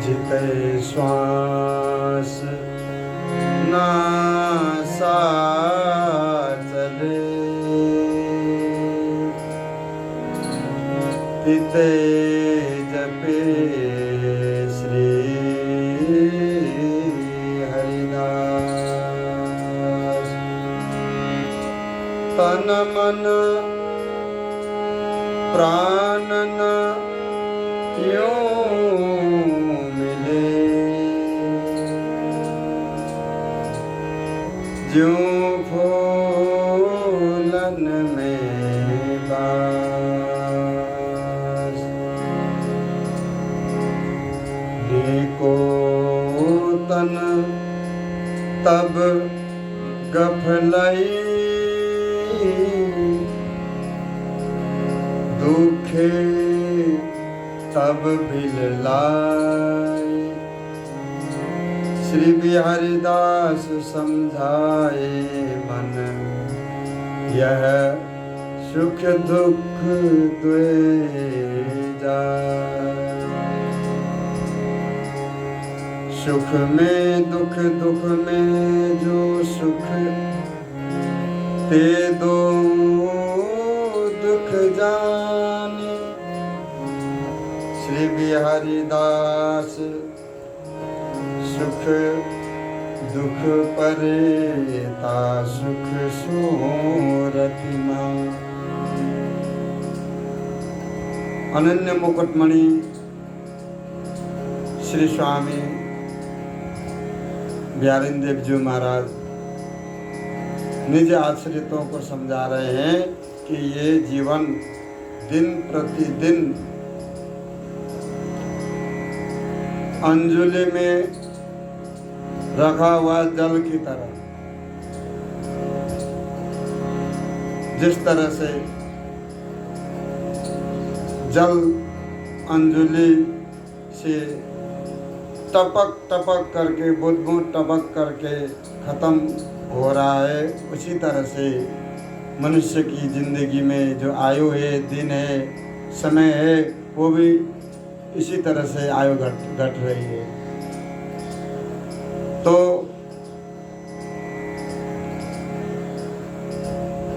जिते श्वास नासा चले तिते जपे श्री हरिदास। तन मन प्राण न यूं मिले ज्यों फूलन में बास। देखो तन तब गफलई दुखे तब बिललाए। श्री बिहारीदास समझाए मन यह सुख दुख द्वे जाए। सुख में दुख दुख में जो सुख ते दो दुख जाने। श्री बिहारीदास सुख दुख परेता सुख सूरतिमा। अनन्य मुकुटमणि श्री स्वामी बिहारीदेव जी महाराज निज आश्रितों को समझा रहे हैं कि ये जीवन दिन प्रतिदिन अंजुलि में रखा हुआ जल की तरह, जिस तरह से जल अंजुलि से टपक टपक करके बूंद बूंद टपक करके खत्म हो रहा है, उसी तरह से मनुष्य की जिंदगी में जो आयु है, दिन है, समय है, वो भी इसी तरह से आयु घट रही है। तो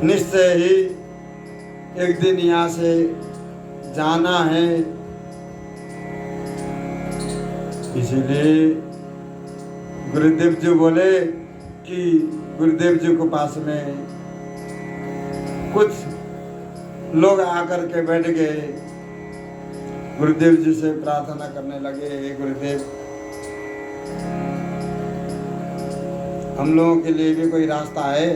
निश्चय ही एक दिन यहाँ से जाना है, इसीलिए गुरुदेव जी बोले कि गुरुदेव जी के पास में कुछ लोग आकर के बैठ गए, गुरुदेव जी से प्रार्थना करने लगे, हे गुरुदेव हम लोगों के लिए भी कोई रास्ता है।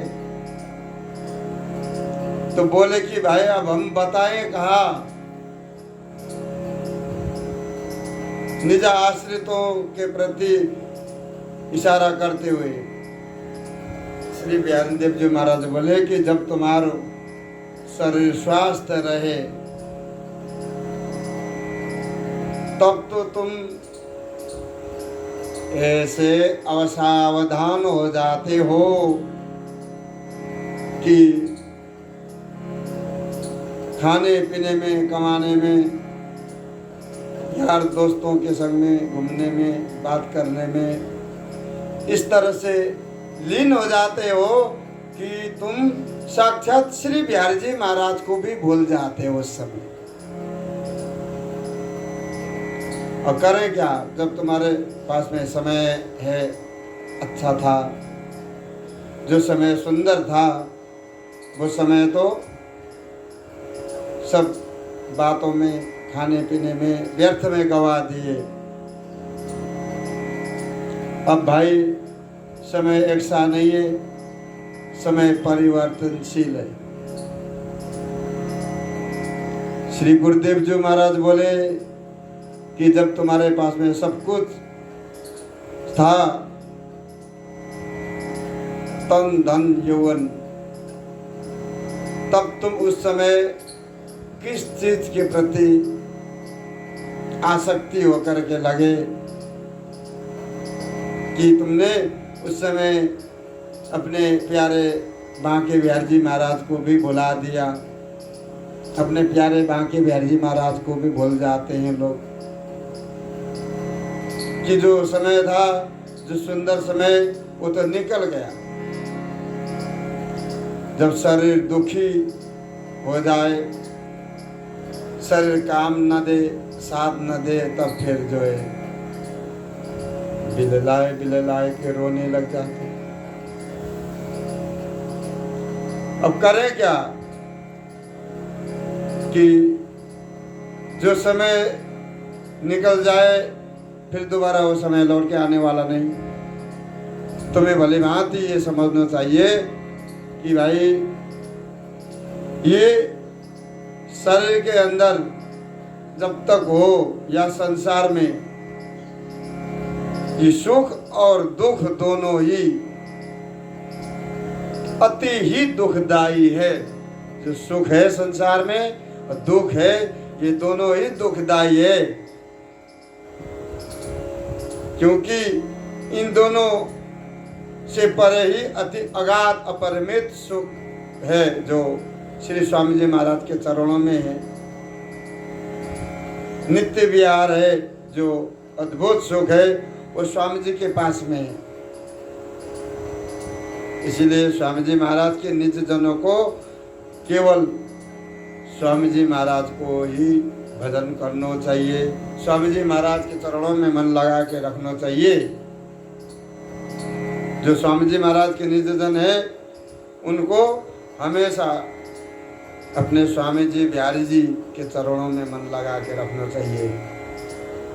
तो बोले कि भाई अब हम बताएं कहाँ। निज आश्रितों के प्रति इशारा करते हुए श्री बिहारीदेव जी महाराज बोले कि जब तुम्हारा शरीर स्वस्थ रहे तब तो तुम ऐसे असावधान हो जाते हो कि खाने पीने में, कमाने में, यार दोस्तों के संग में घूमने में, बात करने में इस तरह से लीन हो जाते हो कि तुम साक्षात श्री बिहारी जी महाराज को भी भूल जाते हो उस समय। और करें क्या, जब तुम्हारे पास में समय है, अच्छा था, जो समय सुंदर था वो समय तो सब बातों में, खाने पीने में, व्यर्थ में गवा दिए। अब भाई समय एक सा नहीं है, समय परिवर्तनशील है। श्री गुरुदेव जी महाराज बोले कि जब तुम्हारे पास में सब कुछ था, तन धन यौवन, तब तुम उस समय किस चीज के प्रति आसक्ति होकर के लगे कि तुमने उस समय अपने प्यारे बांके बिहारी जी महाराज को भी भुला दिया। अपने प्यारे बांके बिहारी जी महाराज को भी भूल जाते हैं लोग। कि जो समय था, जो सुंदर समय, वो तो निकल गया। जब शरीर दुखी हो जाए, शरीर काम न दे, साथ न दे, तब फिर जो है बिललाए के रोने लग जाते। अब करें क्या कि जो समय निकल जाए फिर दोबारा वो समय लौट के आने वाला नहीं। तुम्हें भली भांति ये समझना चाहिए कि भाई ये शरीर के अंदर जब तक हो या संसार में, ये सुख और दुख दोनों ही अति ही दुखदाई है। जो सुख है संसार में और दुख है, ये दोनों ही दुखदाई है, क्योंकि इन दोनों से परे ही अति अगाध अपरिमित सुख है जो श्री स्वामी जी महाराज के चरणों में है। नित्य विहार है, जो अद्भुत सुख है, वो स्वामी जी के पास में है। इसलिए स्वामी जी महाराज के निज जनों को केवल स्वामी जी महाराज को ही भजन करना चाहिए। स्वामी जी महाराज के चरणों में मन लगा के रखना चाहिए। जो स्वामी जी महाराज के निज जन है, उनको हमेशा अपने स्वामी जी बिहारी जी के चरणों में मन लगा के रखना चाहिए।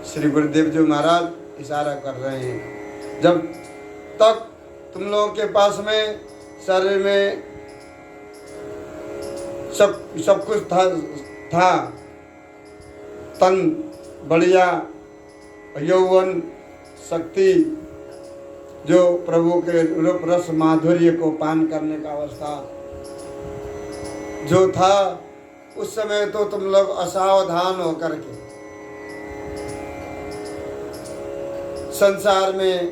श्री गुरुदेव जी महाराज इशारा कर रहे हैं, जब तक तुम लोगों के पास में शरीर में सब कुछ था, तन बढ़िया, यौवन, शक्ति, जो प्रभु के रूप रस माधुर्य को पान करने का अवस्था जो था, उस समय तो तुम लोग असावधान होकर के संसार में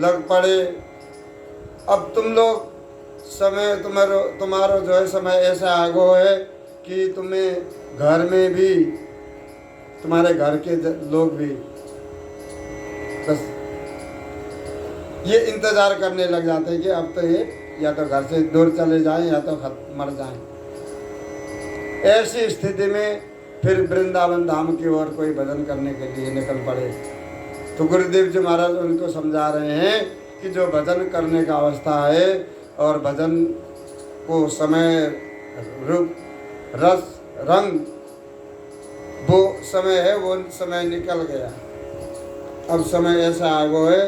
लग पड़े। अब तुम लोग समय तुम्हारा जो है समय ऐसा आगो है कि तुम्हें घर में भी, तुम्हारे घर के लोग भी बस ये इंतजार करने लग जाते हैं कि अब तो ये या तो घर से दूर चले जाएं या तो मर जाएं। ऐसी स्थिति में फिर वृंदावन धाम की ओर कोई भजन करने के लिए निकल पड़े। तो गुरुदेव जी महाराज उनको समझा रहे हैं कि जो भजन करने का अवस्था है और भजन को समय, रूप, रस, रंग, वो समय है, वो समय निकल गया। अब समय ऐसा आगो है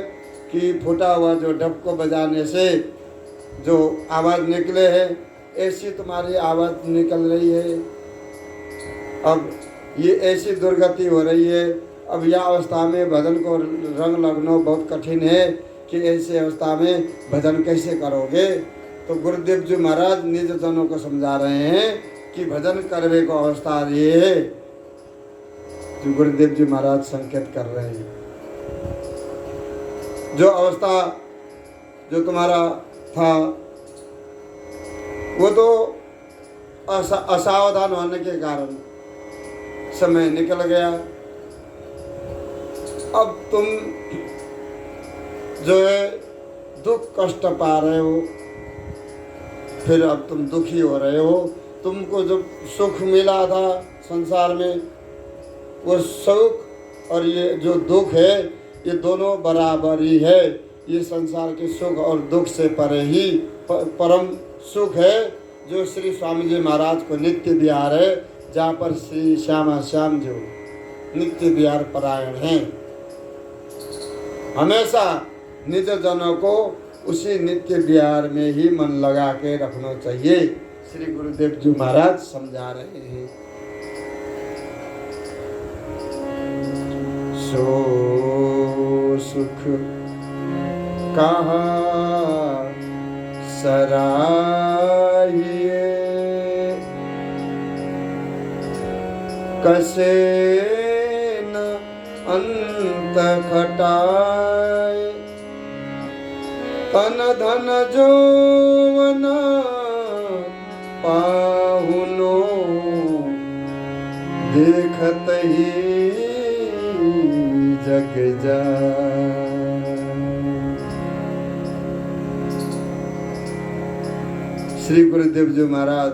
कि फूटा हुआ जो डब को बजाने से जो आवाज़ निकले है, ऐसी तुम्हारी आवाज़ निकल रही है। अब ये ऐसी दुर्गति हो रही है। अब यह अवस्था में भजन को रंग लगना बहुत कठिन है कि ऐसी अवस्था में भजन कैसे करोगे। तो गुरुदेव जी महाराज निज जनों को समझा रहे हैं कि भजन करने को अवस्था ये है जो गुरुदेव जी महाराज संकेत कर रहे हैं। जो अवस्था जो तुम्हारा था वो तो असावधान होने के कारण समय निकल गया। अब तुम जो है दुख कष्ट पा रहे हो, फिर अब तुम दुखी हो रहे हो। तुमको जो सुख मिला था संसार में, वो सुख और ये जो दुख है, ये दोनों बराबर ही है। ये संसार के सुख और दुख से परे ही परम सुख है जो श्री स्वामी जी महाराज को नित्य विहार है, जहाँ पर श्री श्यामा श्याम जो नित्य विहार परायण हैं। हमेशा निज जनों को उसी नित्य विहार में ही मन लगा के रखना चाहिए। श्री गुरुदेव जी महाराज समझा रहे हैं। सो सुख कहाँ सराहिए, कसे न अंत खटाए, तन धन जौवन पाहुनो, देखत ही लग जाए। श्री गुरुदेव जी महाराज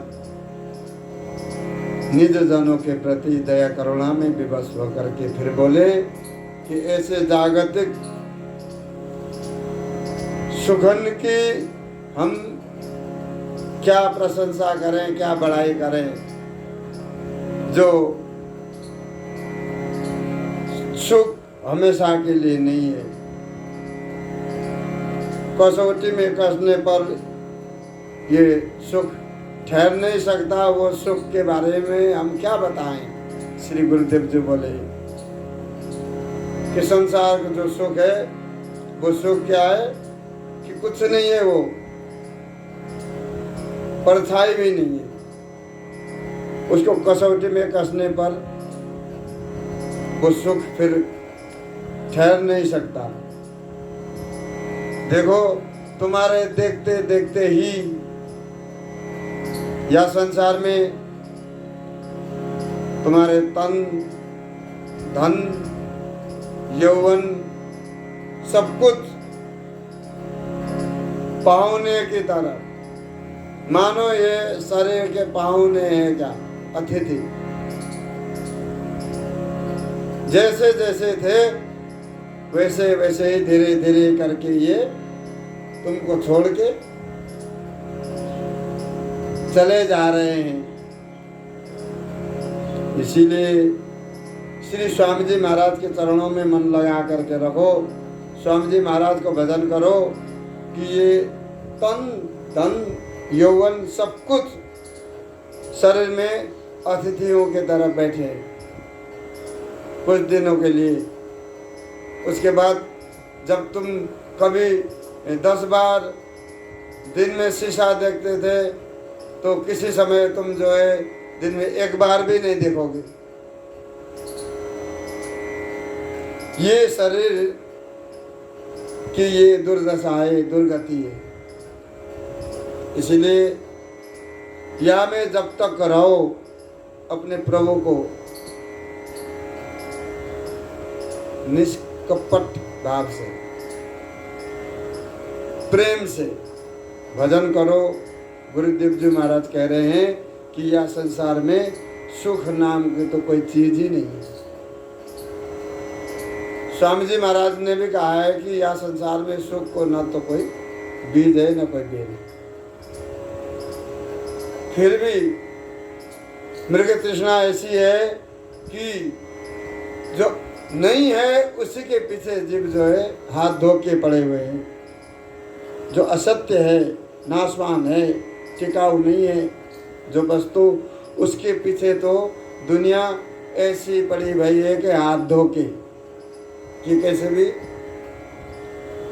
निज जनों के प्रति दया करुणा में विवश होकर के फिर बोले कि ऐसे जागतिक सुखन की हम क्या प्रशंसा करें, क्या बड़ाई करें, जो सुख हमेशा के लिए नहीं है। कसौटी में कसने पर ये सुख ठहर नहीं सकता। वो सुख के बारे में हम क्या बताएं। श्री गुरुदेव जी बोले कि संसार का जो सुख है वो सुख क्या है कि कुछ नहीं है, वो परछाई भी नहीं है। उसको कसौटी में कसने पर वो सुख फिर ठहर नहीं सकता। देखो, तुम्हारे देखते देखते ही या संसार में तुम्हारे तन, धन, यौवन सब कुछ पाहुने की तरह, मानो ये शरीर के पाहुने हैं, क्या अतिथि। जैसे जैसे थे वैसे वैसे ही धीरे धीरे करके ये तुमको छोड़ के चले जा रहे हैं। इसीलिए श्री स्वामी जी महाराज के चरणों में मन लगा करके रखो। स्वामी जी महाराज को भजन करो कि ये तन, धन, यौवन सब कुछ शरीर में अतिथियों के तरह बैठे कुछ दिनों के लिए। उसके बाद जब तुम कभी 10 बार दिन में शीशा देखते थे तो किसी समय तुम जो है दिन में 1 बार भी नहीं देखोगे। ये शरीर की ये दुर्दशा है, दुर्गति है। इसलिए या में जब तक रहो अपने प्रभु को निष्कपट भाव से, प्रेम से भजन करो। गुरुदेव जी महाराज कह रहे हैं कि यह संसार में सुख नाम की तो कोई चीज ही नहीं है। स्वामी जी महाराज ने भी कहा है कि यह संसार में सुख को न तो कोई बीज है न कोई बेल। फिर भी मृग तृष्णा ऐसी है कि जो नहीं है उसी के पीछे जीव जो है हाथ धो के पड़े हुए हैं। जो असत्य है, नाशवान है, टिकाऊ नहीं है जो वस्तु, उसके पीछे तो दुनिया ऐसी पड़ी भई है कि हाथ धो के कि कैसे भी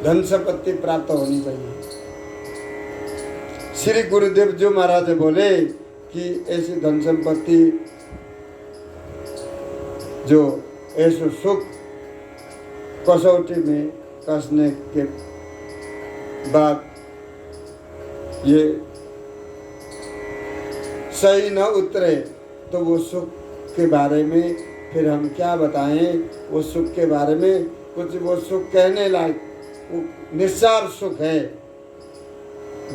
धन संपत्ति प्राप्त होनी चाहिए। श्री गुरुदेव जी महाराज बोले कि ऐसी धन संपत्ति, जो ऐसे सुख कसौटी में कसने के बाद ये सही न उतरे तो वो सुख के बारे में फिर हम क्या बताएं। वो सुख के बारे में कुछ वो सुख कहने लायक, वो निस्सार सुख है,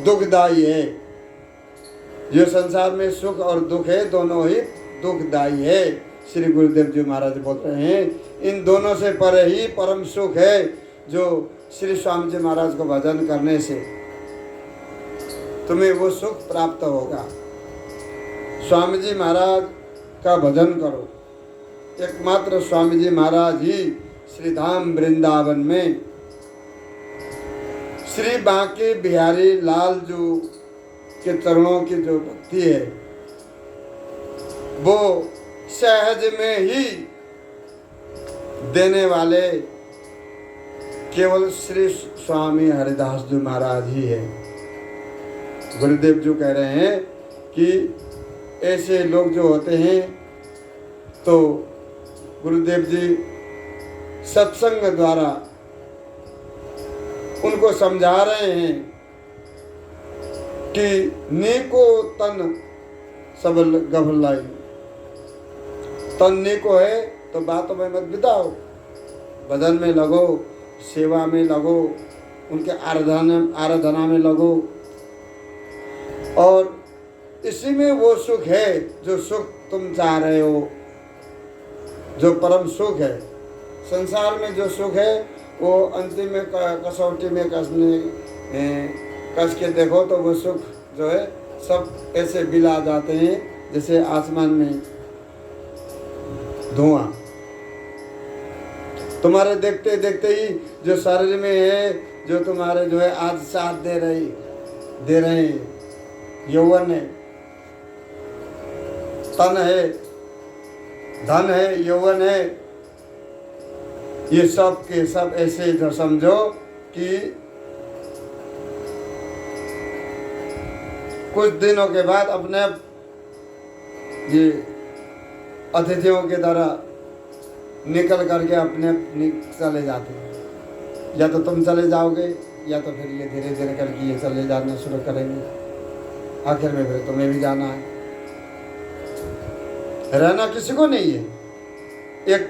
दुखदायी है। जो संसार में सुख और दुख है दोनों ही दुखदायी है। श्री गुरुदेव जी महाराज बोल रहे हैं इन दोनों से परे ही परम सुख है जो श्री स्वामी जी महाराज को भजन करने से तुम्हें वो सुख प्राप्त होगा। स्वामी जी महाराज का भजन करो। एकमात्र स्वामी जी महाराज ही श्री धाम वृंदावन में श्री बांके बिहारी लाल जो के चरणों की जो भक्ति है वो सहज में ही देने वाले केवल श्री स्वामी हरिदास जी महाराज ही है। गुरुदेव जी कह रहे हैं कि ऐसे लोग जो होते हैं तो गुरुदेव जी सत्संग द्वारा उनको समझा रहे हैं कि नीको तन सबल गभलाई। तन नीको है तो बातों में मत बिताओ, भजन में लगो, सेवा में लगो, उनके आराधना में लगो। और इसी में वो सुख है जो सुख तुम चाह रहे हो, जो परम सुख है। संसार में जो सुख है वो अंतिम में कसौटी में कस के देखो तो वो सुख जो है सब ऐसे बिला जाते हैं जैसे आसमान में धुआं। तुम्हारे देखते देखते ही जो शरीर में है, जो तुम्हारे जो है आज साथ दे रहे हैं, यौवन है, तन है, धन है, यौवन है, ये सब के सब ऐसे जो समझो कि कुछ दिनों के बाद अपने ये अतिथियों की तरह निकल करके अपने चले जाते हैं। या तो तुम चले जाओगे या तो फिर ये धीरे धीरे करके ये चले जाना शुरू करेंगे। आखिर में फिर तुम्हें भी जाना है। रहना किसी को नहीं है, एक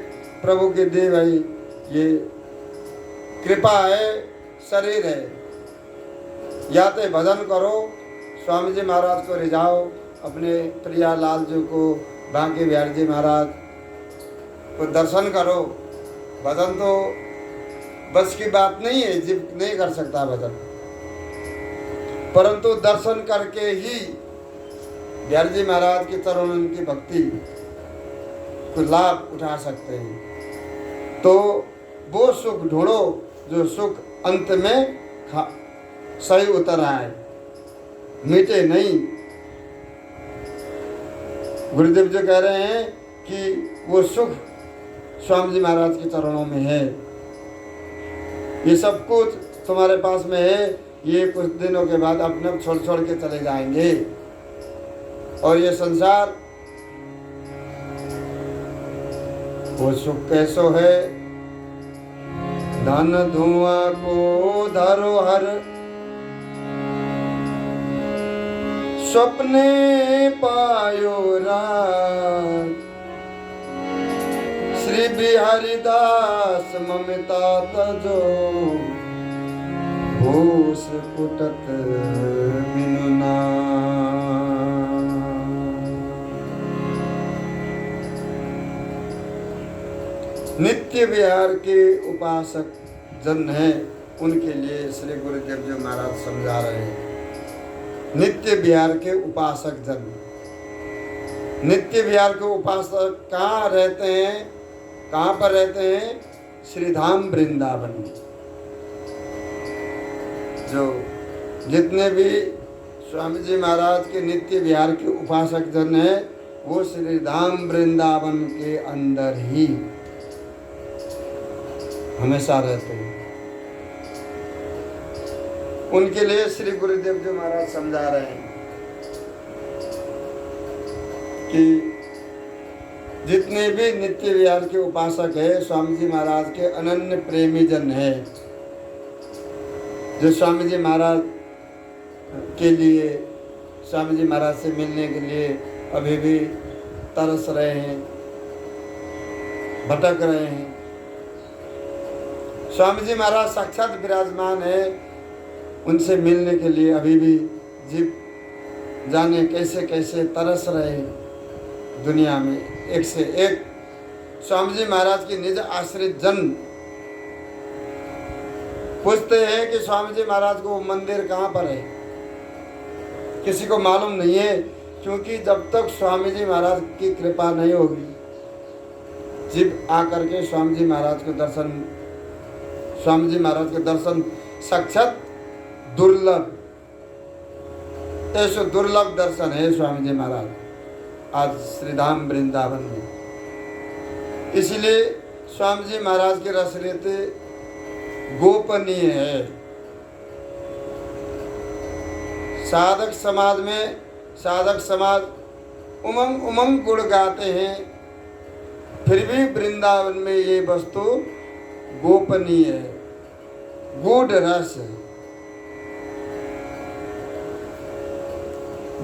प्रभु की दी भाई ये कृपा है, शरीर है। या तो भजन करो, स्वामी जी महाराज को रिझाओ, अपने प्रिया लाल जी को, बांके बिहारी जी महाराज को दर्शन करो। भजन तो बस की बात नहीं है, जीव नहीं कर सकता भजन, परंतु दर्शन करके ही बिहारी जी महाराज के चरणों की भक्ति को लाभ उठा सकते हैं। तो वो सुख ढूंढो जो सुख अंत में सही उतर आए, मिटे नहीं। गुरुदेव जी कह रहे हैं कि वो सुख स्वामी जी महाराज के चरणों में है। ये सब कुछ तुम्हारे पास में है, ये कुछ दिनों के बाद अपने छोड़ छोड़ के चले जाएंगे। और ये संसार वो सुख कैसो है, धन धुआं को धरोहर, स्वप्ने पायो रात, श्री बिहारी दास ममता तजो, होश कुटत मिनुना। नित्य विहार के उपासक जन हैं, उनके लिए श्री गुरुदेव जी महाराज समझा रहे हैं। नित्य विहार के उपासक जन, नित्य विहार के उपासक कहाँ रहते हैं, कहाँ पर रहते हैं? श्रीधाम वृंदावन में। जो जितने भी स्वामी जी महाराज के नित्य विहार के उपासक जन हैं, वो श्रीधाम वृंदावन के अंदर ही हमेशा रहते हैं। उनके लिए श्री गुरुदेव जी महाराज समझा रहे हैं कि जितने भी नित्य विहार के उपासक है, स्वामी जी महाराज के अनन्य प्रेमी जन है, जो स्वामी जी महाराज के लिए, स्वामी जी महाराज से मिलने के लिए अभी भी तरस रहे हैं, भटक रहे हैं। स्वामी जी महाराज साक्षात विराजमान है, उनसे मिलने के लिए अभी भी जीव जाने कैसे कैसे तरस रहे हैं दुनिया में। एक से एक स्वामी जी महाराज की निज आश्रित जन पूछते हैं कि स्वामी जी महाराज को मंदिर कहाँ पर है। किसी को मालूम नहीं है, क्योंकि जब तक स्वामी जी महाराज की कृपा नहीं होगी, जीव आकर के स्वामी जी महाराज के दर्शन, स्वामी जी महाराज के दर्शन साक्षात दुर्लभ, ऐसे दुर्लभ दर्शन है स्वामी जी महाराज आज श्रीधाम वृंदावन में। इसलिए स्वामी जी महाराज के रसरीते गोपनीय है। साधक समाज में, साधक समाज उमंग उमंग गुण गाते हैं, फिर भी वृंदावन में ये वस्तु गोपनीय है, गूढ़ रस है,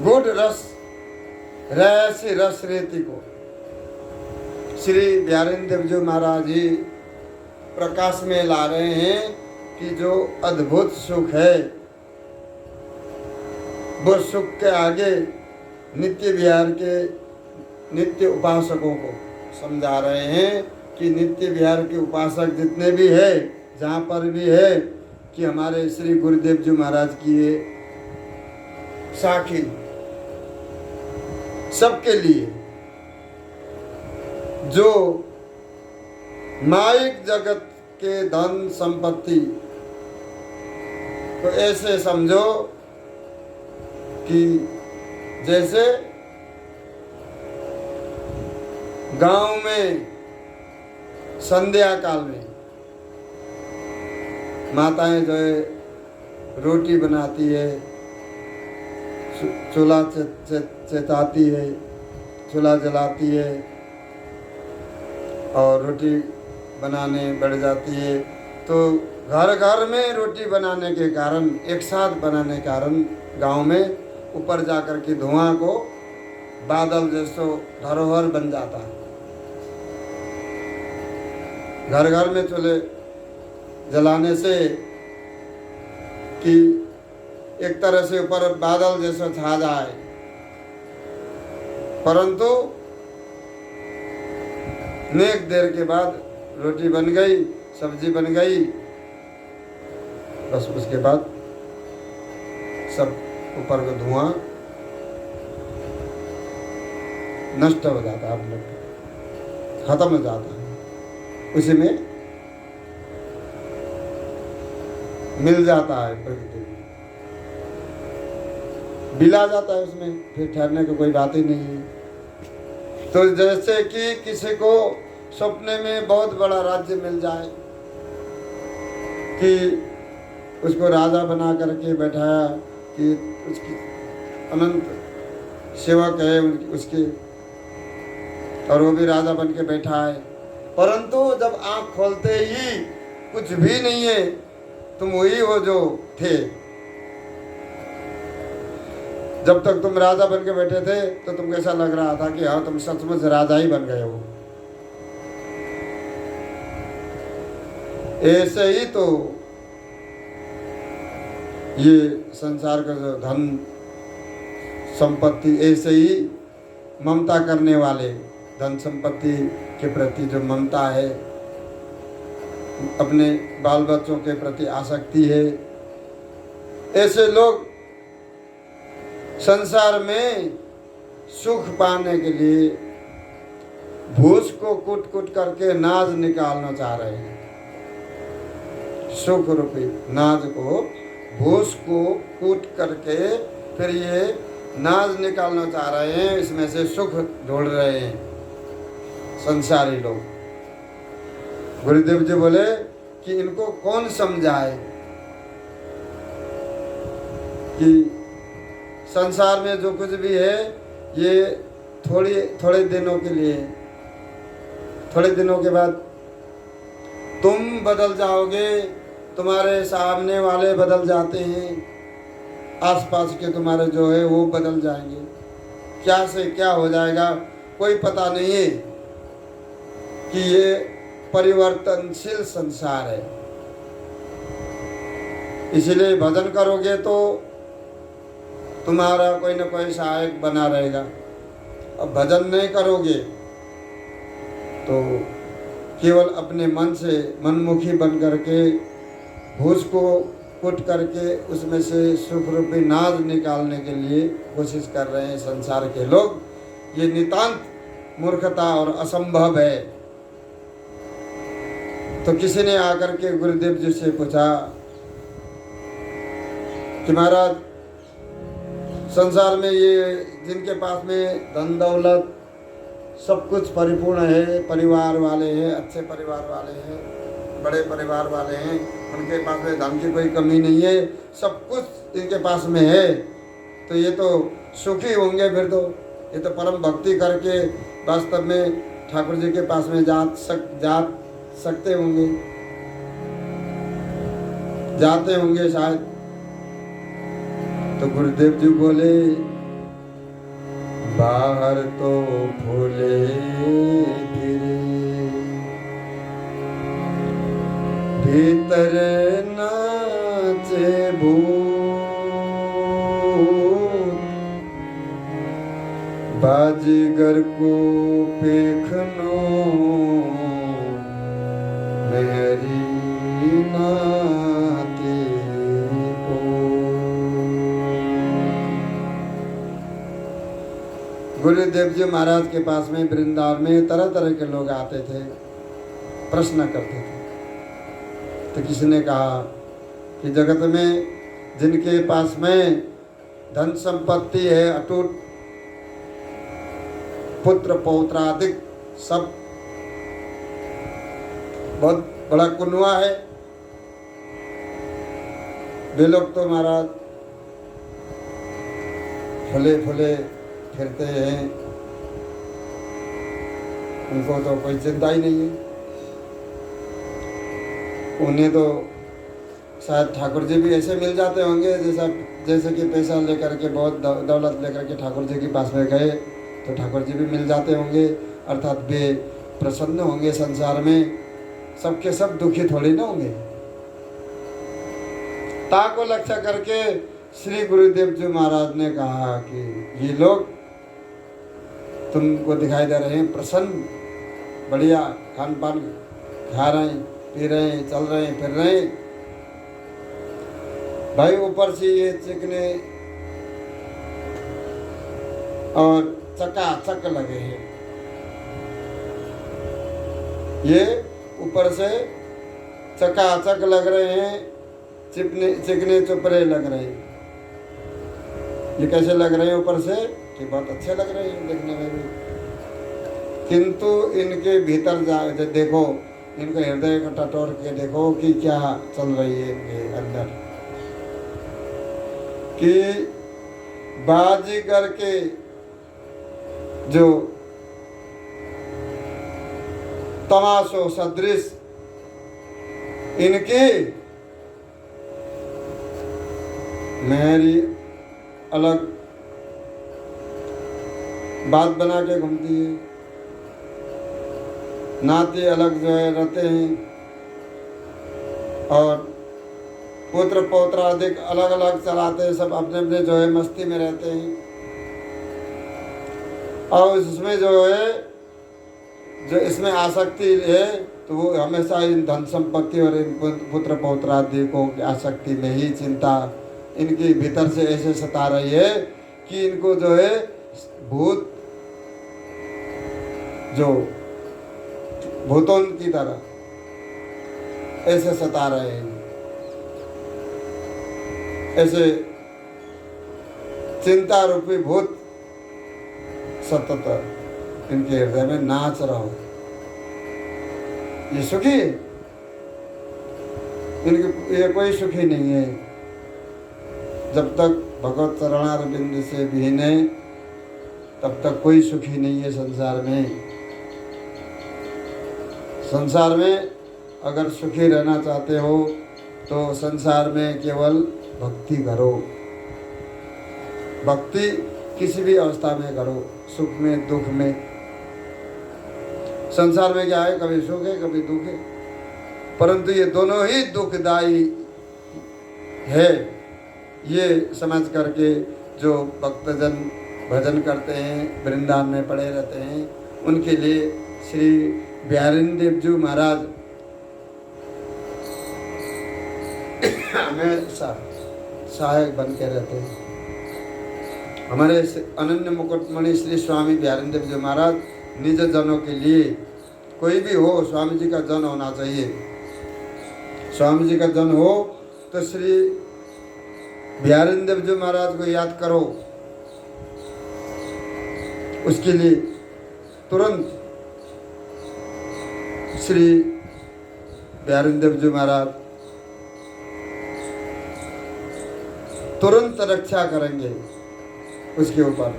गूढ़ रस, रहस्य रस रेती को श्री बिहारी देव जी महाराज जी प्रकाश में ला रहे हैं कि जो अद्भुत सुख है वो सुख के आगे नित्य विहार के नित्य उपासकों को समझा रहे हैं कि नित्य विहार के उपासक जितने भी है, जहाँ पर भी है, कि हमारे श्री गुरुदेव जी महाराज की ये साखी सबके लिए, जो माइक जगत के धन संपत्ति को ऐसे समझो कि जैसे गांव में संध्या काल में माताएं जो है रोटी बनाती है, चूल्हा चेताती है, चूल्हा जलाती है और रोटी बनाने बढ़ जाती है। तो घर घर में रोटी बनाने के कारण, एक साथ बनाने के कारण गांव में ऊपर जाकर के धुआं को बादल जैसो धरोहर बन जाता है। घर घर में चूल्हे जलाने से कि एक तरह से ऊपर बादल जैसा छा जाए, परंतु नेक देर के बाद रोटी बन गई, सब्जी बन गई, बस उसके बाद सब ऊपर का धुआं नष्ट हो जाता है, आप लोग खत्म हो जाता है, उसी में मिल जाता है, प्रकृति बिला जाता है, उसमें फिर ठहरने की कोई बात ही नहीं है। तो जैसे कि किसी को सपने में बहुत बड़ा राज्य मिल जाए, कि उसको राजा बना करके बैठाया, कि उसकी अनंत सेवक है उसके, और वो भी राजा बन के बैठा है, परंतु जब आँख खोलते ही कुछ भी नहीं है, तुम वही हो जो थे। जब तक तुम राजा बन के बैठे थे तो तुमको ऐसा लग रहा था कि हाँ तुम सचमुच राजा ही बन गए हो। ऐसे ही तो ये संसार का जो धन संपत्ति, ऐसे ही ममता करने वाले, धन संपत्ति के प्रति जो ममता है, अपने बाल बच्चों के प्रति आसक्ति है, ऐसे लोग संसार में सुख पाने के लिए भूस को कूट कूट करके नाज निकालना चाह रहे हैं। सुख रूपी नाज को, भूस को कूट करके फिर ये नाज निकालना चाह रहे हैं, इसमें से सुख ढूंढ रहे हैं संसारी लोग। गुरुदेव जी बोले कि इनको कौन समझाए कि संसार में जो कुछ भी है ये थोड़े दिनों के लिए, थोड़े दिनों के बाद तुम बदल जाओगे, तुम्हारे सामने वाले बदल जाते हैं, आसपास के तुम्हारे जो है वो बदल जाएंगे, क्या से क्या हो जाएगा कोई पता नहीं है, कि ये परिवर्तनशील संसार है। इसलिए भजन करोगे तो तुम्हारा कोई न कोई सहायक बना रहेगा, अब भजन नहीं करोगे तो केवल अपने मन से मनमुखी बन करके भूस को कूट करके उसमें से सुख रूपी नाज निकालने के लिए कोशिश कर रहे हैं संसार के लोग। ये नितांत मूर्खता और असंभव है। तो किसी ने आकर के गुरुदेव जी से पूछा कि महाराज संसार में ये जिनके पास में धन दौलत सब कुछ परिपूर्ण है, परिवार वाले हैं, अच्छे परिवार वाले हैं, बड़े परिवार वाले हैं, उनके पास में धन की कोई कमी नहीं है, सब कुछ इनके पास में है, तो ये तो सुखी होंगे। फिर तो ये तो परम भक्ति करके वास्तव में ठाकुर जी के पास में जा सकते होंगे, जाते होंगे शायद। तो गुरुदेव जी बोले बाहर तो फूले गिरे, भीतर नाचे भूत, बाजीगर को पेखनो मेरी नाते को। गुरुदेव जी महाराज के पास में वृंदावन में तरह तरह के लोग आते थे, प्रश्न करते थे। तो किसी ने कहा कि जगत में जिनके पास में धन संपत्ति है अटूट, पुत्र पौत्रादिक सब, बहुत बड़ा कुनवा है, वे लोग तो महाराज फुले फुले फिरते हैं, उनको तो कोई चिंता ही नहीं है। उन्हें तो शायद ठाकुर जी भी ऐसे मिल जाते होंगे जैसे कि पैसा लेकर के, बहुत दौलत लेकर के ठाकुर जी के पास में गए तो ठाकुर जी भी मिल जाते होंगे, अर्थात वे प्रसन्न होंगे संसार में, सबके सब दुखी थोड़ी ना होंगे। ता को लक्ष्य करके श्री गुरुदेव जी महाराज ने कहा कि ये लोग तुमको दिखाई दे रहे हैं प्रसन्न, बढ़िया खान पान खा रहे हैं, पी रहे हैं, चल रहे हैं, फिर रहे हैं, भाई ऊपर से ये चिकने और चकाचक लगे हैं, ये ऊपर से चकाचक लग रहे हैं, चिकने चुपरे लग रहे हैं। ये कैसे लग रहे हैं ऊपर से कि बहुत अच्छे लग रहे हैं देखने में भी, किंतु इनके भीतर जा देखो, इनका हृदय को टटोर के देखो कि क्या चल रही है इनके अंदर। कि बाजीगर के जो तमाशो सदृश इनकी मेरी अलग बात बना के घूमती है, नाते अलग जो है रहते हैं, और पुत्र पौत्रादिक अलग अलग चलाते हैं, सब अपने अपने जो है मस्ती में रहते हैं। और इसमें जो है जो इसमें आसक्ति है तो वो हमेशा इन धन संपत्ति और इन पुत्र पौत्रादि को आसक्ति में ही चिंता इनके भीतर से ऐसे सता रही है कि इनको जो है भूत, जो भूतों की तरह ऐसे सता रहे हैं, ऐसे चिंता रूपी भूत सतत इनके हृदय में नाच रहा हो। ये सुखी है, इनके ये कोई सुखी नहीं है। जब तक भगवत चरणारविंद से विहीन है तब तक कोई सुखी नहीं है संसार में। संसार में अगर सुखी रहना चाहते हो तो संसार में केवल भक्ति करो। भक्ति किसी भी अवस्था में करो, सुख में दुख में। संसार में क्या है, कभी सुख है कभी दुख है, परंतु ये दोनों ही दुखदायी है। ये समझ करके जो भक्तजन भजन करते हैं, वृंदावन में पड़े रहते हैं, उनके लिए श्री बिहारिंदेव जी महाराज हमेशा सहायक बन के रहते हैं। हमारे अनन्य मुकुटमणि श्री स्वामी बिहारिंदेव जी महाराज निज जनों के लिए, कोई भी हो स्वामी जी का जन होना चाहिए। स्वामी जी का जन हो तो श्री बिहारिंदेव जी महाराज को याद करो, उसके लिए तुरंत श्री बिहारिंदेव जी महाराज तुरंत रक्षा करेंगे, उसके ऊपर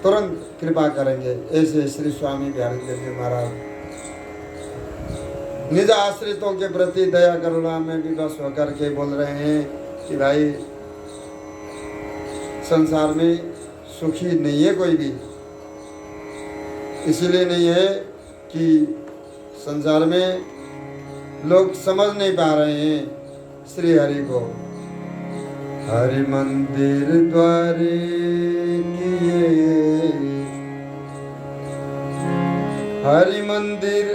तुरंत कृपा करेंगे। ऐसे श्री स्वामी बिहारिंदेव जी महाराज निज आश्रितों के प्रति दया करुणा में विवश होकर के बोल रहे हैं कि भाई संसार में सुखी नहीं है कोई भी। इसलिए नहीं है कि संसार में लोग समझ नहीं पा रहे हैं श्री हरि को। हरि मंदिर द्वारे किए, हरि मंदिर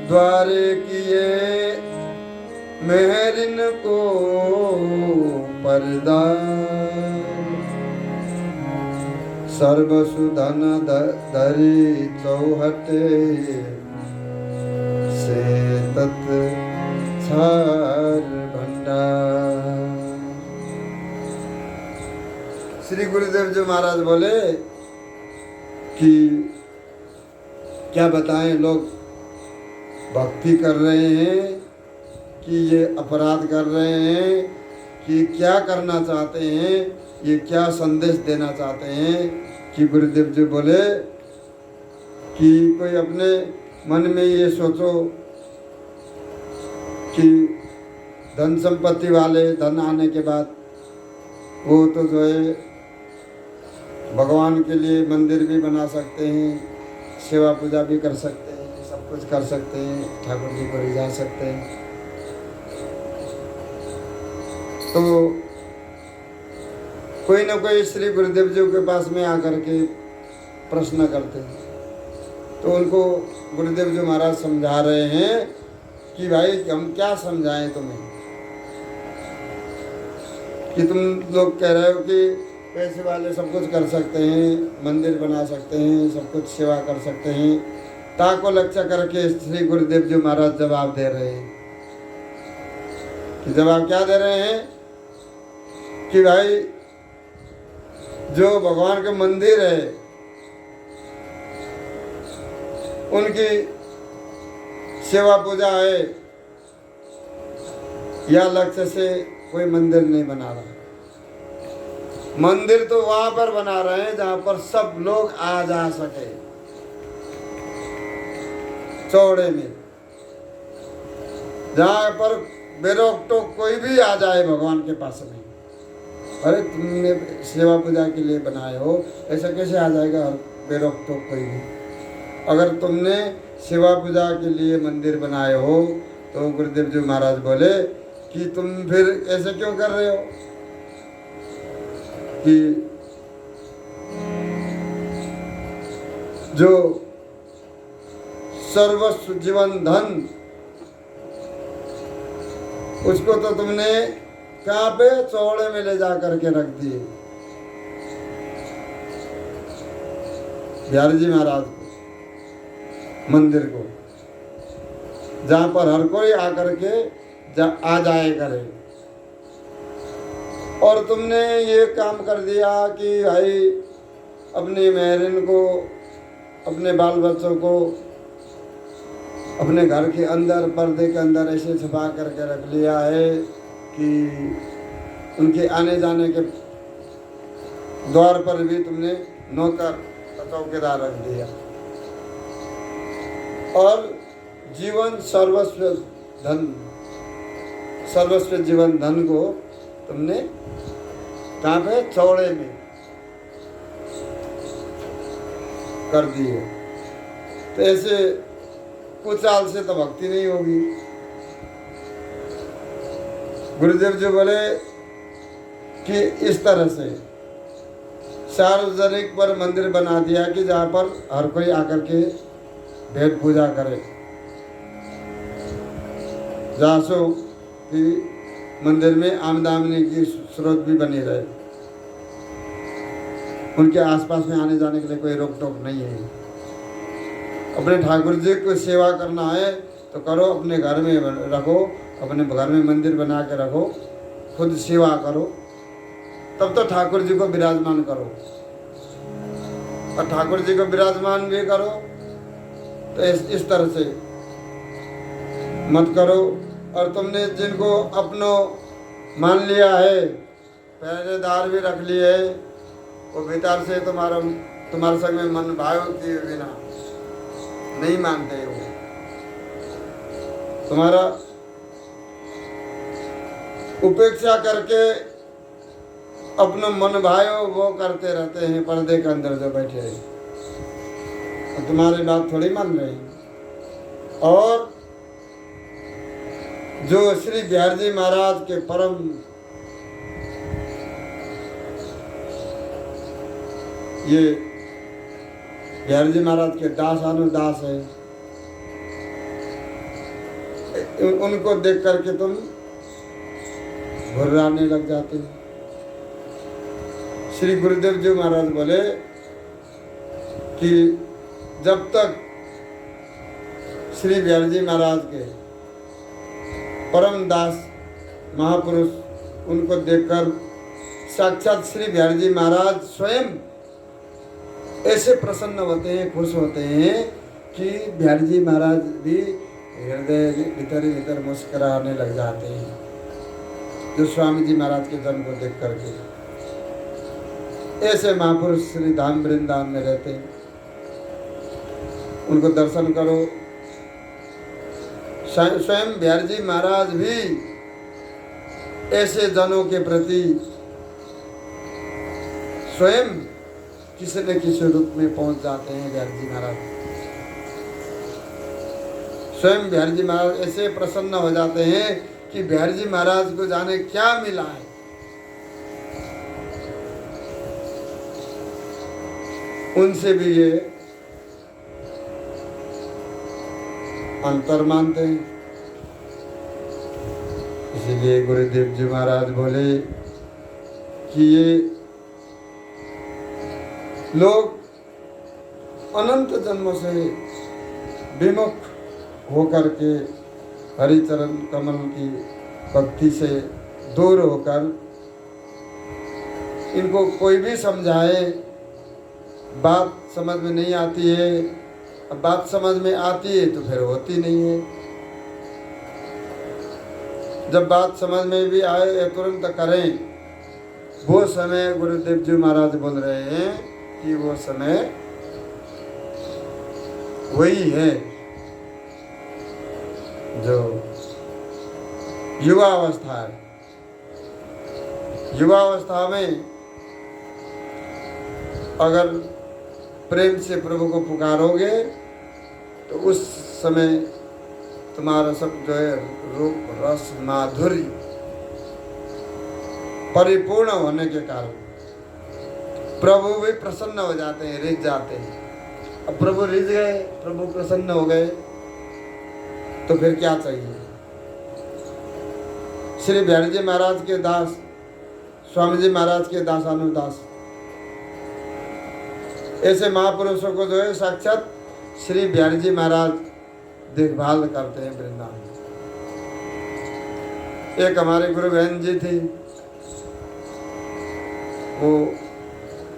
द्वारे किए, मेहरिन को परदान। सर्वसुधन धरी चौहटे, से तत् छार भंडार। श्री गुरुदेव जी महाराज बोले कि क्या बताएं, लोग भक्ति कर रहे हैं कि ये अपराध कर रहे हैं, कि क्या करना चाहते हैं, ये क्या संदेश देना चाहते हैं। कि गुरुदेव जी बोले कि कोई अपने मन में ये सोचो कि धन संपत्ति वाले, धन आने के बाद वो तो जो है भगवान के लिए मंदिर भी बना सकते हैं, सेवा पूजा भी कर सकते हैं, सब कुछ कर सकते हैं, ठाकुर जी को रिझा सकते हैं। तो कोई ना कोई श्री गुरुदेव जी के पास में आकर के प्रश्न करते हैं, तो उनको गुरुदेव जी महाराज समझा रहे हैं कि भाई हम क्या समझाएं तुम्हें, कि तुम लोग कह रहे हो कि पैसे वाले सब कुछ कर सकते हैं, मंदिर बना सकते हैं, सब कुछ सेवा कर सकते हैं। ताको लक्ष्य करके श्री गुरुदेव जी महाराज जवाब दे रहे हैं। कि जवाब क्या दे रहे हैं कि भाई जो भगवान के मंदिर है उनकी सेवा पूजा है, या लक्ष्य से कोई मंदिर नहीं बना रहा। मंदिर तो वहां पर बना रहे हैं जहां पर सब लोग आ जा सके, चौड़े में, जहां पर बेरोक टोक कोई भी आ जाए भगवान के पास में। अरे तुमने सेवा पूजा के लिए बनाए हो, ऐसा कैसे आ जाएगा बेरोक टोक कोई भी। अगर तुमने सेवा पूजा के लिए मंदिर बनाए हो तो गुरुदेव जी महाराज बोले कि तुम फिर ऐसे क्यों कर रहे हो कि जो सर्वस्व जीवन धन, उसको तो तुमने कहाँ पे चौड़े में ले जा करके रख दिए बिहारी जी महाराज को, मंदिर को, जहाँ पर हर कोई आकर के आ जाए करे। और तुमने ये काम कर दिया कि भाई अपनी महरिन को, अपने बाल बच्चों को अपने घर के अंदर पर्दे के अंदर ऐसे छुपा करके रख लिया है कि उनके आने जाने के द्वार पर भी तुमने नौकर चौकीदार रख दिया। और जीवन सर्वस्व धन, सर्वस्व जीवन धन को तुमने कहाँ पे चौड़े में कर दिए। तो ऐसे कुचाल से तो भक्ति नहीं होगी। गुरुदेव जी बोले कि इस तरह से सार्वजनिक पर मंदिर बना दिया कि जहाँ पर हर कोई आकर के भेंट पूजा करे, जहाँ सो कि मंदिर में आमदनी की स्रोत भी बनी रहे, उनके आसपास में आने जाने के लिए कोई रोक टोक नहीं है। अपने ठाकुर जी को सेवा करना है तो करो, अपने घर में रखो, अपने घर में मंदिर बना के रखो, खुद सेवा करो, तब तो ठाकुर जी को विराजमान करो। और ठाकुर जी को विराजमान भी करो तो इस तरह से मत करो। और तुमने जिनको अपनो मान लिया है, पहरेदार भी रख लिए है, वो भीतर से तुम्हारे संग में मन भाव किए बिना नहीं मानते हो, तुम्हारा उपेक्षा करके अपना मन भायो वो करते रहते हैं पर्दे के अंदर जो बैठे हैं, तो तुम्हारी बात थोड़ी मान रहे हैं। और जो श्री बिहार जी महाराज के परम ये बिहार जी महाराज के दासानुदास है, उनको देख करके तुम घुर्राने लग जाते हो। श्री गुरुदेव जी महाराज बोले कि जब तक श्री बिहार जी महाराज के परम दास महापुरुष उनको देखकर साक्षात श्री बिहार जी महाराज स्वयं ऐसे प्रसन्न होते हैं, खुश होते हैं कि बिहार जी महाराज भी हृदय भीतर मुस्कुराने लग जाते हैं, जो स्वामी जी महाराज के जन्म को देख करके। ऐसे महापुरुष श्री धाम वृंदावन में रहते हैं, उनको दर्शन करो। स्वयं बिहार जी महाराज भी ऐसे जनों के प्रति स्वयं किसी न किसी रूप में पहुंच जाते हैं। बिहार जी महाराज स्वयं बिहार जी महाराज ऐसे प्रसन्न हो जाते हैं कि बिहार जी महाराज को जाने क्या मिला है। उनसे भी ये अंतर मानते हैं। इसीलिए गुरुदेव जी महाराज बोले कि ये लोग अनंत जन्मों से विमुख होकर के हरिचरण कमल की भक्ति से दूर होकर, इनको कोई भी समझाए बात समझ में नहीं आती है। अब बात समझ में आती है तो फिर होती नहीं है। जब बात समझ में भी आए तुरंत करें। वो समय गुरुदेव जी महाराज बोल रहे हैं कि वो समय वही है जो युवा अवस्था है। युवा अवस्था में अगर प्रेम से प्रभु को पुकारोगे तो उस समय तुम्हारा सब जो है रूप रस माधुर्य परिपूर्ण होने के कारण प्रभु भी प्रसन्न हो जाते हैं, रिझ जाते हैं। अब प्रभु रिझ गए, प्रभु प्रसन्न हो गए तो फिर क्या चाहिए। श्री बिहारी जी महाराज के दास, स्वामी जी महाराज के दासानुदास, ऐसे महापुरुषों को जो है साक्षात श्री बिहारी जी महाराज देखभाल करते हैं वृंदावन। एक हमारे गुरु बहन जी थी, वो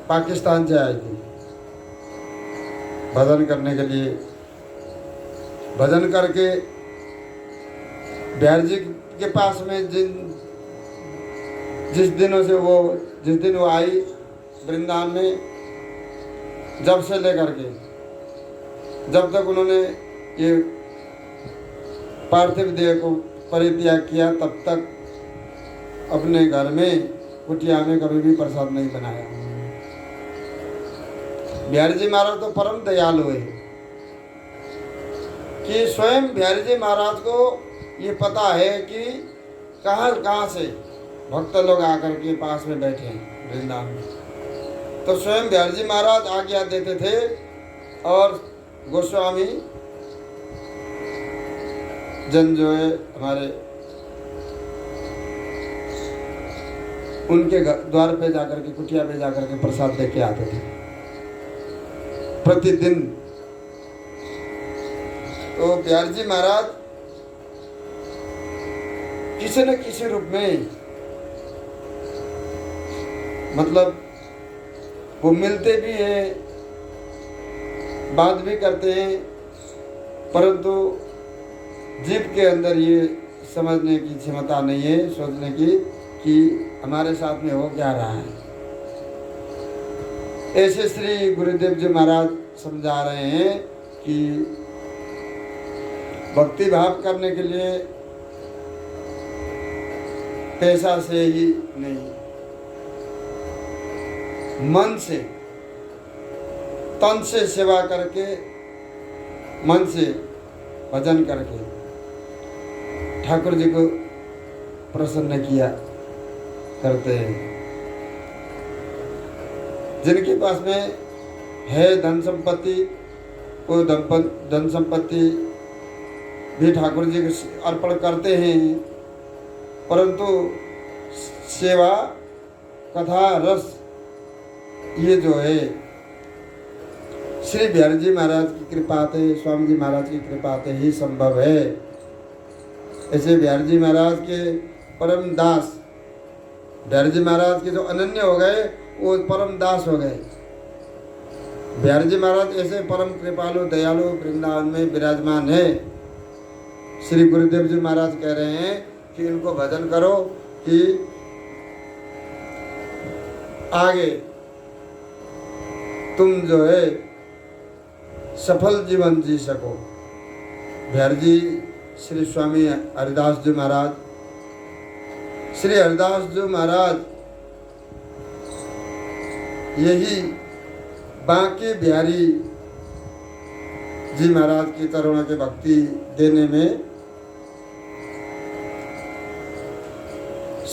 पाकिस्तान से आई थी भजन करने के लिए। भजन करके बिहारी जी के पास में जिस दिन वो आई वृंदावन में, जब से लेकर के जब तक उन्होंने ये पार्थिव देह को परित्याग किया, तब तक अपने घर में कुटिया में कभी भी प्रसाद नहीं बनाया। बिहारी जी महाराज तो परम दयालु है कि स्वयं बिहारी जी महाराज को ये पता है कि कहाँ से भक्त लोग आकर के पास में बैठे हैं वृंदावन में। तो स्वयं बिहारी जी महाराज आज्ञा देते थे और गोस्वामी जन जो है हमारे, उनके द्वार पे जाकर के, कुटिया पे जाकर के प्रसाद देके आते थे प्रतिदिन। तो बिहारी जी महाराज किसी न किसी रूप में, मतलब वो मिलते भी हैं, बात भी करते हैं, परंतु जीव के अंदर ये समझने की क्षमता नहीं है, सोचने की कि हमारे साथ में हो क्या रहा है। ऐसे श्री गुरुदेव जी महाराज समझा रहे हैं कि भक्ति भाव करने के लिए पैसा से ही नहीं, मन से, तन से सेवा करके, मन से भजन करके, ठाकुर जी को प्रसन्न किया करते हैं। जिनके पास में है धन संपत्ति, वो धन संपत्ति भी ठाकुर जी को अर्पण करते हैं, परंतु सेवा कथा रस ये जो है श्री बिहारी जी महाराज की कृपा से, स्वामी जी महाराज की कृपा से ही संभव है। ऐसे बिहारी जी महाराज के परम दास, बिहारी जी महाराज के जो अनन्य हो गए वो परम दास हो गए। बिहारी जी महाराज ऐसे परम कृपालु दयालु वृंदावन में विराजमान है। श्री गुरुदेव जी महाराज कह रहे हैं कि इनको भजन करो कि आगे तुम जो है सफल जीवन जी सको। बिहारी जी श्री स्वामी हरिदास जी महाराज, श्री हरिदास जी महाराज यही बांके बिहारी जी महाराज की चरणों के भक्ति देने में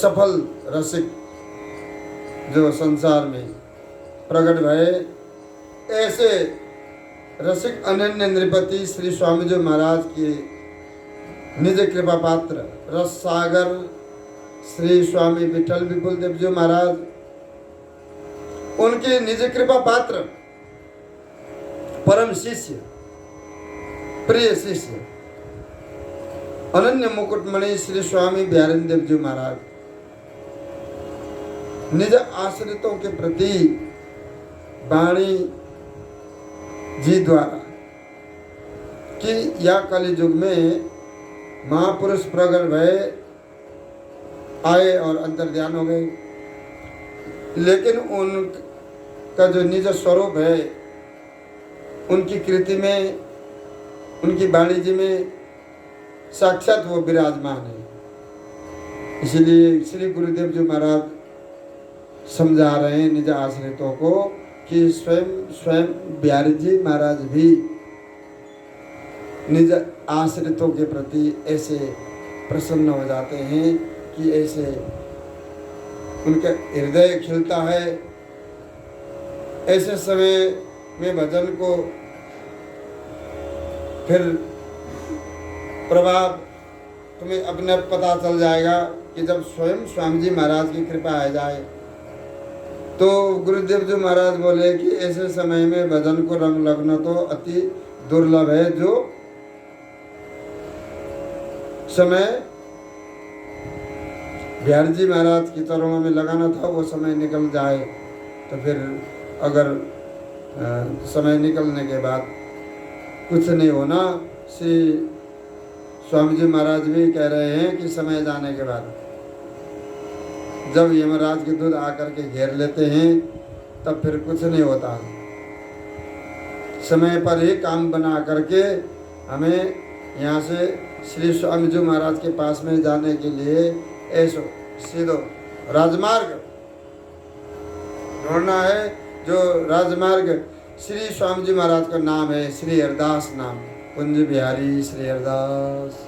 सफल रसिक जो संसार में प्रकट भये, ऐसे रसिक अनन्य नृपति श्री स्वामी जी महाराज के निज कृपा पात्र रस सागर श्री स्वामी विठल विपुल देव जी महाराज, उनके निज कृपा पात्र परम शिष्य प्रिय शिष्य अनन्य मुकुटमणि श्री स्वामी बिहारी देव जी महाराज निज आश्रितों के प्रति वाणी जी द्वारा कि या कलि युग में महापुरुष प्रगट भये आए और अंतर्ध्यान हो गए, लेकिन उनका जो निज स्वरूप है उनकी कृति में, उनकी वाणिज्य में साक्षात वो विराजमान है। इसलिए श्री गुरुदेव जी महाराज समझा रहे हैं निज आश्रितों को कि स्वयं बिहारी जी महाराज भी निज आश्रितों के प्रति ऐसे प्रसन्न हो जाते हैं कि ऐसे उनका हृदय खिलता है। ऐसे समय में भजन को फिर प्रभाव तुम्हें अपने पता चल जाएगा कि जब स्वयं स्वामी जी महाराज की कृपा आ जाए। तो गुरुदेव जी महाराज बोले कि ऐसे समय में भजन को रंग लगना तो अति दुर्लभ है। जो समय बिहारी जी महाराज की चरणों में लगाना था वो समय निकल जाए तो फिर अगर समय निकलने के बाद कुछ नहीं होना। श्री स्वामी जी महाराज भी कह रहे हैं कि समय जाने के बाद जब यमराज के दूध आकर के घेर लेते हैं तब फिर कुछ नहीं होता। समय पर ही काम बना करके हमें यहाँ से श्री स्वामी जी महाराज के पास में जाने के लिए ऐसो सीधो राजमार्ग ढूंढना है। जो राजमार्ग श्री स्वामी जी महाराज का नाम है, श्री हरिदास नाम, कुंज बिहारी श्री हरिदास।